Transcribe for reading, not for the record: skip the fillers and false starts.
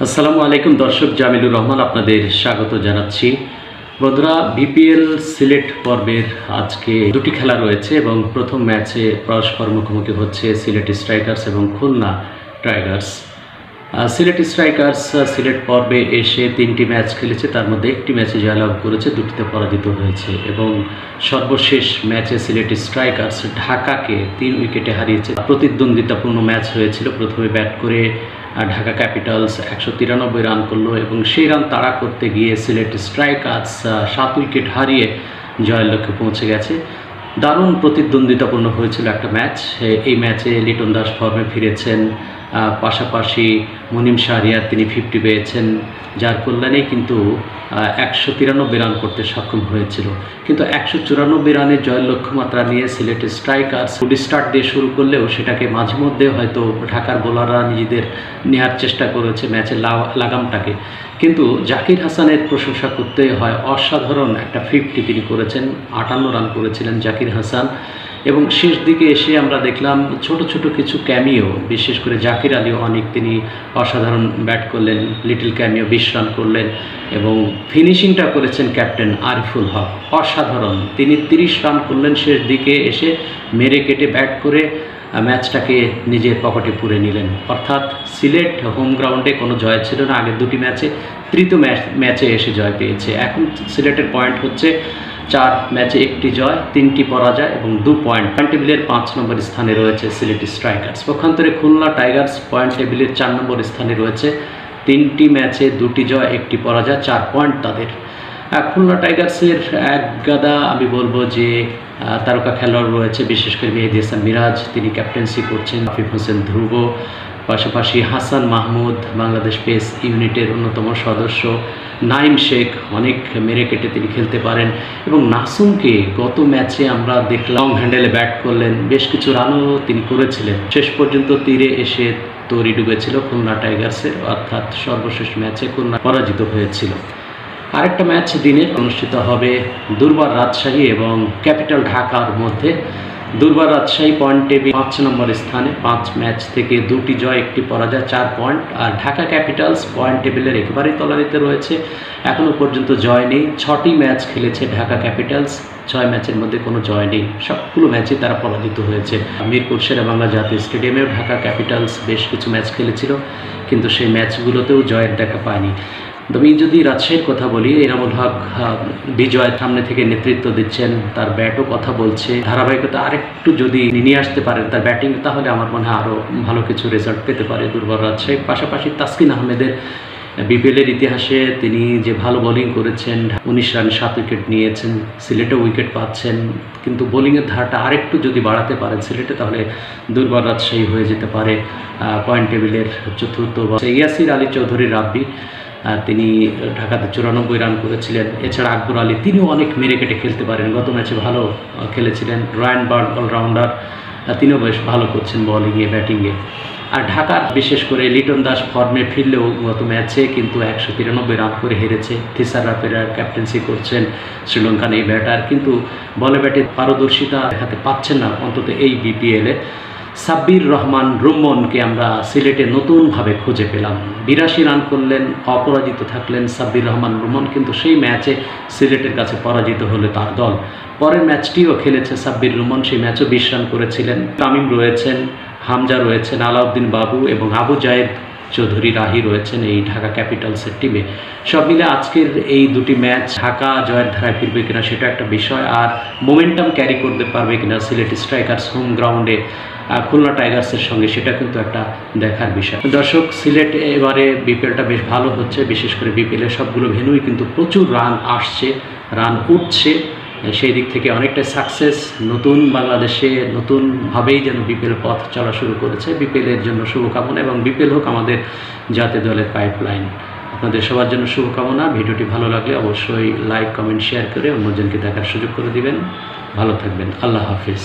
আসসালামু আলাইকুম দর্শক, জামিলুর রহমান আপনাদের স্বাগত জানাচ্ছি। বন্ধুরা, বিপিএল সিলেট পর্বের আজকে দুটি খেলা রয়েছে এবং প্রথম ম্যাচে পরস্পর মুখোমুখি হচ্ছে সিলেট স্ট্রাইকার্স এবং খুলনা টাইগার্স। সিলেট স্ট্রাইকার্স সিলেট পর্বে এসে 3টি ম্যাচ খেলেছে, তার মধ্যে একটি ম্যাচে জয়লাভ করেছে, দুটিতে পরাজিত হয়েছে এবং সর্বশেষ ম্যাচে সিলেট স্ট্রাইকার্স ঢাকাকে 3 উইকেটে হারিয়েছে। প্রতিদ্বন্দ্বিতাপূর্ণ ম্যাচ হয়েছিল। প্রথমে ব্যাট করে ঢাকা ক্যাপিটালস 193 রান করলো এবং সেই রান তাড়া করতে গিয়ে সিলেট স্ট্রাইকার্স 7 উইকেট হারিয়ে জয়ের লক্ষ্যে পৌঁছে গেছে। দারুণ প্রতিদ্বন্দ্বিতাপূর্ণ হয়েছিল একটা ম্যাচ। এই ম্যাচে লিটন দাস ফর্মে ফিরেছেন, পাশাপাশি মুনিম শাহরিয়ার তিনি 50 পেয়েছেন, যার কল্যাণে কিন্তু 193 রান করতে সক্ষম হয়েছিল। কিন্তু 194 রানের জয়ের লক্ষ্যমাত্রা নিয়ে সিলেট স্ট্রাইকার্স গুড স্টার্ট দিয়ে শুরু করলেও সেটাকে মাঝে মধ্যে হয়তো ঢাকার বোলাররা নিজেদের নেওয়ার চেষ্টা করেছে ম্যাচের লাগামটাকে। কিন্তু জাকির হাসানের প্রশংসা করতে হয়, অসাধারণ একটা 50 তিনি করেছেন, 58 রান করেছিলেন জাকির হাসান। এবং শেষ দিকে এসে আমরা দেখলাম ছোট ছোট কিছু ক্যামিও, বিশেষ করে জাকির আলী অনেক তিনি অসাধারণ ব্যাট করলেন, লিটল ক্যামিও 20 রান করলেন এবং ফিনিশিংটা করেছেন ক্যাপ্টেন আরিফুল হক, অসাধারণ। তিনি 30 রান করলেন শেষ দিকে এসে, মেরে কেটে ব্যাট করে ম্যাচটাকে নিজের পকেটে পুরে নিলেন। অর্থাৎ সিলেট হোম গ্রাউন্ডে কোনো জয় ছিল না আগের দুটি ম্যাচে, তৃতীয় ম্যাচে এসে জয় পেয়েছে। এখন সিলেটের পয়েন্ট হচ্ছে 4 ম্যাচে 1টি জয়, 3টি পরাজয় এবং 2 পয়েন্ট। পয়েন্ট টেবিলের 5 নম্বর স্থানে রয়েছে সিলেট স্ট্রাইকার্স। পক্ষান্তরে খুলনা টাইগার্স পয়েন্ট টেবিলের 4 নম্বর স্থানে রয়েছে, 3টি ম্যাচে 2টি জয় 1টি পরাজয়, 4 পয়েন্ট তাদের। খুলনা টাইগার্সের এক গাদা আমি বলবো যে তারকা খেলোয়াড় রয়েছে, বিশেষ করে মেহেদী হাসান মিরাজ, তিনি ক্যাপ্টেন্সি করছেন, আফিফ হোসেন ধ্রুব, পাশাপাশি হাসান মাহমুদ বাংলাদেশ পেস ইউনিটের অন্যতম সদস্য, নাইম শেখ অনেক মেরে কেটে তিনি খেলতে পারেন এবং নাসুমকে গত ম্যাচে আমরা দেখলাম হ্যান্ডেলে ব্যাট করলেন, বেশ কিছু রানও তিনি করেছিলেন। শেষ পর্যন্ত তীরে এসে তরি ডুবেছিল খুলনা টাইগার্সের, অর্থাৎ সর্বশেষ ম্যাচে খুলনা পরাজিত হয়েছিল। আরেকটা ম্যাচ দিনের অনুষ্ঠিত হবে দুর্বার রাজশাহী এবং ক্যাপিটাল ঢাকার মধ্যে। দুর্বার রাজশাহী পয়েন্ট টেবিল 5 নম্বর স্থানে, 5 ম্যাচ থেকে 2টি জয় 1টি পরাজয়, 4 পয়েন্ট। আর ঢাকা ক্যাপিটালস পয়েন্ট টেবিলের একেবারেই তলানিতে রয়েছে, এখনও পর্যন্ত জয় নেই। 6টি ম্যাচ খেলেছে ঢাকা ক্যাপিটালস, 6 ম্যাচের মধ্যে কোনো জয় নেই, সবগুলো ম্যাচে তারা পরাজিত হয়েছে। মিরপুর শেরেবাংলা জাতীয় স্টেডিয়ামেও ঢাকা ক্যাপিটালস বেশ কিছু ম্যাচ খেলেছিল, কিন্তু সেই ম্যাচগুলোতেও জয়ের দেখা পায়নি। তবে যদি রাজশাহীর কথা বলি, এনামুল হক বিজয় সামনে থেকে নেতৃত্ব দিচ্ছেন, তার ব্যাটও কথা বলছে, ধারাবাহিকতা আরেকটু যদি নিয়ে আসতে পারেন তার ব্যাটিং, তাহলে আমার মনে হয় আরও ভালো কিছু রেজাল্ট পেতে পারে দুর্বার রাজশাহী। পাশাপাশি তাসকিন আহমেদের বিপিএলের ইতিহাসে তিনি যে ভালো বোলিং করেছেন, 19 রানে 7 উইকেট নিয়েছেন, সিলেটেও উইকেট পাচ্ছেন, কিন্তু বোলিংয়ের ধারাটা আরেকটু যদি বাড়াতে পারেন সিলেটে, তাহলে দুর্বার রাজশাহী হয়ে যেতে পারে পয়েন্ট টেবিলের 4র্থ। ইয়াসির আলী চৌধুরী রাব্বি, তিনি ঢাকাতে 94 রান করেছিলেন। এছাড়া আকবর আলী, তিনিও অনেক মেরে কেটে খেলতে পারেন, গত ম্যাচে ভালো খেলেছিলেন। রয়্যান বার্ড অলরাউন্ডার, তিনিও বেশ ভালো করছেন বোলিংয়ে ব্যাটিংয়ে। আর ঢাকার বিশেষ করে লিটন দাস ফর্মে ফিরলেও গত ম্যাচে কিন্তু 193 রান করে হেরেছে। থিসারা পেরার ক্যাপ্টেন্সি করছেন শ্রীলঙ্কান এই ব্যাটার, কিন্তু বলে ব্যাটে পারদর্শিতা দেখাতে পাচ্ছেন না অন্তত এই বিপিএলে। সাব্বির রহমান রুম্মনকে আমরা সিলেটে নতুনভাবে খুঁজে পেলাম, 82 রান করলেন, অপরাজিত থাকলেন সাব্বির রহমান রুম্মন, কিন্তু সেই ম্যাচে সিলেটের কাছে পরাজিত হলো তার দল। পরের ম্যাচটিও খেলেছে সাব্বির রুম্মন, সেই ম্যাচও 20 রান করেছিলেন। তামিম রয়েছেন, হামজা রয়েছেন, আলাউদ্দিন বাবু এবং আবু জায়েদ চৌধুরী রাহি রয়েছেন এই ঢাকা ক্যাপিটালসের টিমে। সব মিলে আজকের এই দুটি ম্যাচ ঢাকা জয়ের ধারায় ফিরবে কিনা সেটা একটা বিষয়, আর মোমেন্টাম ক্যারি করতে পারবে কিনা সিলেট স্ট্রাইকার্স হোম গ্রাউন্ডে খুলনা টাইগার্সের সঙ্গে, সেটা কিন্তু একটা দেখার বিষয়। দর্শক, সিলেট এবারে বিপিএলটা বেশ ভালো হচ্ছে, বিশেষ করে বিপিএলের সবগুলো ভেন্যুই কিন্তু প্রচুর রান আসছে, রান উঠছে, সেই দিক থেকে অনেকটা সাকসেস। নতুন বাংলাদেশে নতুনভাবেই যেন বিপিএল পথ চলা শুরু করেছে। বিপিএলের জন্য শুভকামনা এবং বিপিএল হোক আমাদের জাতীয় দলের পাইপলাইন। আপনাদের সবার জন্য শুভকামনা। ভিডিওটি ভালো লাগলে অবশ্যই লাইক, কমেন্ট, শেয়ার করে অন্যজনকে দেখার সুযোগ করে দিবেন। ভালো থাকবেন, আল্লাহ হাফিজ।